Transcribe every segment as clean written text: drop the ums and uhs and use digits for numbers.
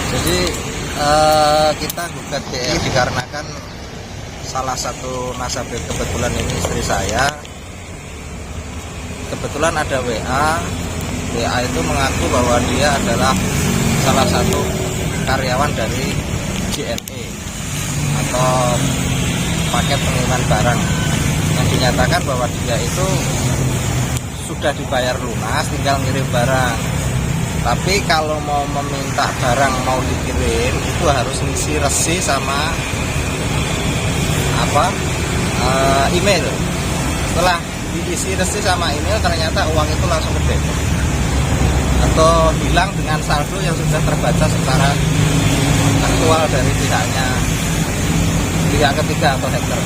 Jadi kita gugat BRI dikarenakan salah satu nasabah kebetulan ini istri saya. Kebetulan ada WA itu mengaku bahwa dia adalah salah satu karyawan dari JNE atau paket pengiriman barang, yang dinyatakan bahwa dia itu sudah dibayar lunas, tinggal ngirim barang. Tapi kalau mau meminta barang mau dikirim itu harus ngisi resi sama email. Setelah diisi resi sama email ternyata uang itu langsung ke debit atau hilang dengan saldo yang sudah terbaca secara aktual dari pihak ketiga atau hacker.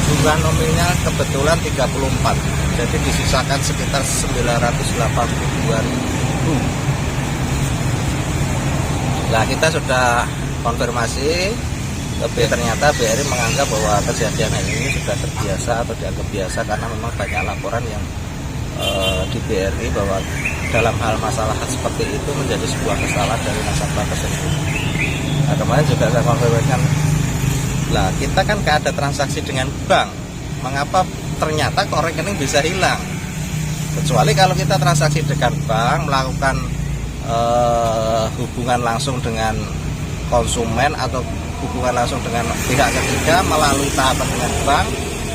Jumlah nominal kebetulan 34, jadi disisakan sekitar 982.000. Nah, kita sudah konfirmasi, tapi ternyata BRI menganggap bahwa kejadian ini sudah terbiasa atau dianggap biasa karena memang banyak laporan yang di BRI bahwa dalam hal masalah seperti itu menjadi sebuah kesalahan dari nasabah tersebut. Nah, kemarin juga saya konfirmasikan, lah kita kan gak ada transaksi dengan bank, mengapa ternyata kok rekening bisa hilang? Kecuali kalau kita transaksi dengan bank, melakukan hubungan langsung dengan konsumen atau hubungan langsung dengan pihak ketiga melalui tahapan dengan bank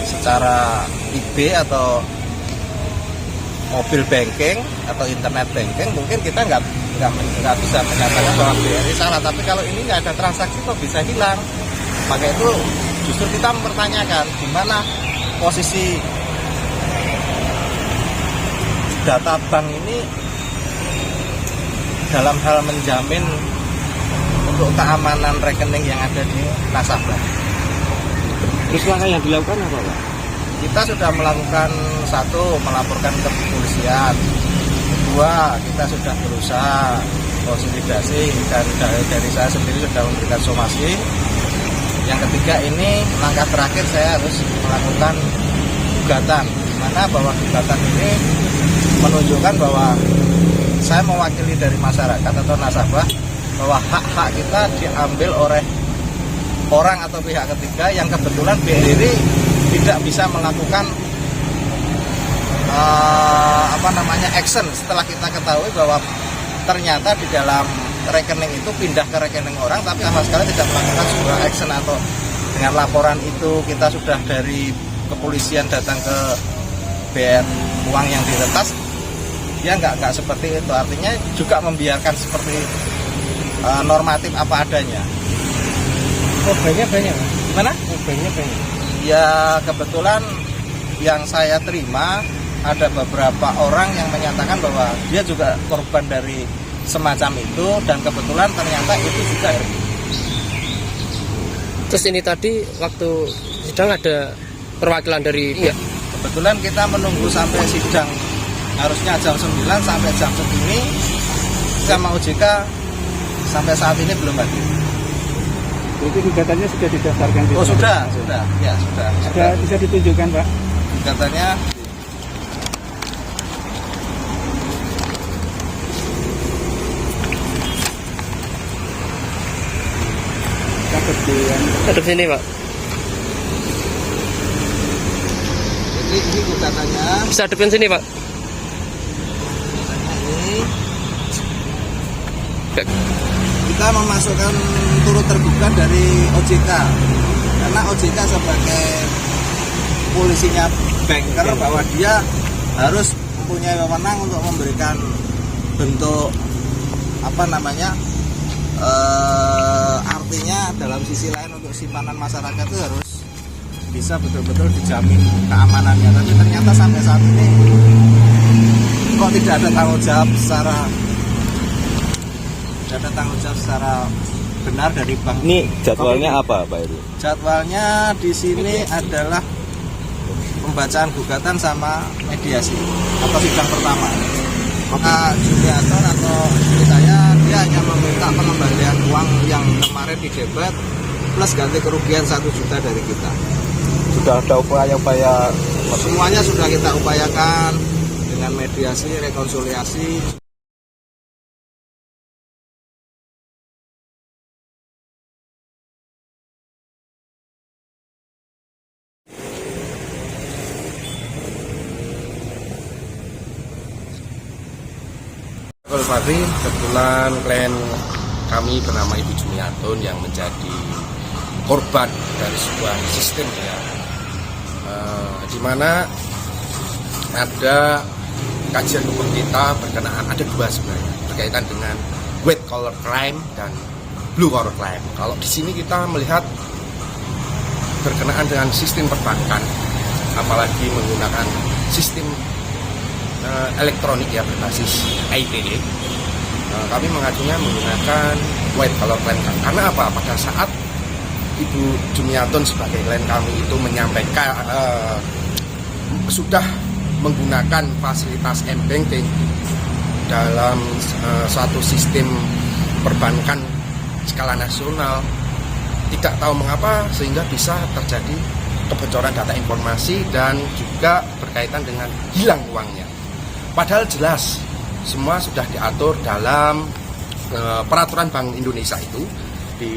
secara IB atau mobil banking atau internet banking, mungkin kita nggak bisa menyatakan bahwa BRI salah. Tapi kalau ini nggak ada transaksi kok bisa hilang, maka itu justru kita mempertanyakan di mana posisi data bank ini dalam hal menjamin untuk keamanan rekening yang ada di nasabah. Terus langkah yang dilakukan apa, Pak? Kita sudah melakukan satu, melaporkan ke kepolisian. Kedua, kita sudah berusaha konsolidasi dan dari saya sendiri sudah memberikan somasi. Yang ketiga, ini langkah terakhir saya harus melakukan gugatan, mana bahwa gugatan ini menunjukkan bahwa saya mewakili dari masyarakat atau nasabah bahwa hak-hak kita diambil oleh orang atau pihak ketiga yang kebetulan BRI tidak bisa melakukan action setelah kita ketahui bahwa ternyata di dalam rekening itu pindah ke rekening orang, tapi sama sekali tidak melakukan sebuah action atau dengan laporan itu kita sudah dari kepolisian datang ke BR uang yang diretas, ya nggak seperti itu. Artinya juga membiarkan seperti normatif apa adanya. Korbannya banyak, Pak? Gimana? Korbannya banyak. Ya kebetulan yang saya terima ada beberapa orang yang menyatakan bahwa dia juga korban dari semacam itu, dan kebetulan ternyata itu juga. Terus ini tadi waktu sidang ada perwakilan dari Iya, kebetulan kita menunggu sampai sidang harusnya jam 9 sampai jam segini sama OJK sampai saat ini belum hadir. Itu gugatannya sudah didaftarkan? Oh sudah, ya sudah. Bisa ditunjukkan, Pak? Gugatannya hadap sini, Pak. ini gugatannya. Bisa hadapin sini, Pak. Ini kita memasukkan turut tergugat dari OJK karena OJK sebagai polisinya banker bahwa dia harus mempunyai wewenang untuk memberikan bentuk artinya dalam sisi lain untuk simpanan masyarakat itu harus bisa betul-betul dijamin keamanannya. Tapi ternyata sampai saat ini kok tidak ada tanggung jawab secara benar dari bank. Ini jadwalnya apa, Pak Heru? Jadwalnya di sini adalah pembacaan gugatan sama mediasi atau sidang pertama. Maka Juliator atau istri saya, dia hanya meminta pengembalian uang yang kemarin didebet plus ganti kerugian 1 juta dari kita. Sudah ada upaya-upaya? Semuanya sudah kita upayakan dengan mediasi, rekonsiliasi. Betul Fadri, kebetulan klien kami bernama Ibu Jumiatun yang menjadi korban dari sebuah sistem ya, di mana ada kajian hukum kita berkenaan ada dua sebenarnya berkaitan dengan white collar crime dan blue collar crime. Kalau di sini kita melihat berkenaan dengan sistem perbankan, apalagi menggunakan sistem elektronik ya berbasis IT, kami mengajunya menggunakan white collar crime. Karena apa? Pada saat Ibu Jumiatun sebagai klien kami itu menyampaikan sudah menggunakan fasilitas m-banking dalam suatu sistem perbankan skala nasional, tidak tahu mengapa sehingga bisa terjadi kebocoran data informasi dan juga berkaitan dengan hilang uangnya. Padahal jelas semua sudah diatur dalam peraturan Bank Indonesia itu, di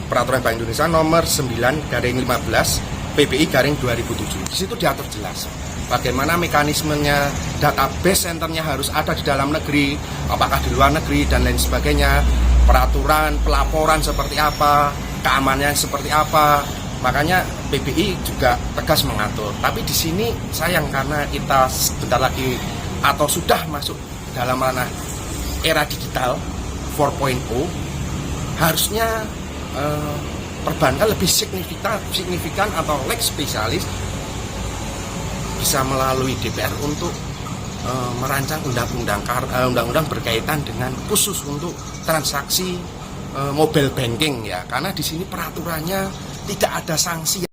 peraturan Bank Indonesia nomor 9/15 PPI/2007. Di situ diatur jelas bagaimana mekanismenya, database centernya harus ada di dalam negeri, apakah di luar negeri dan lain sebagainya, peraturan pelaporan seperti apa, keamanannya seperti apa. Makanya PPI juga tegas mengatur. Tapi di sini sayang karena kita sebentar lagi atau sudah masuk dalam ranah era digital 4.0, harusnya perbankan lebih signifikan atau leg spesialis bisa melalui DPR untuk merancang undang-undang berkaitan dengan khusus untuk transaksi mobile banking ya, karena di sini peraturannya tidak ada sanksi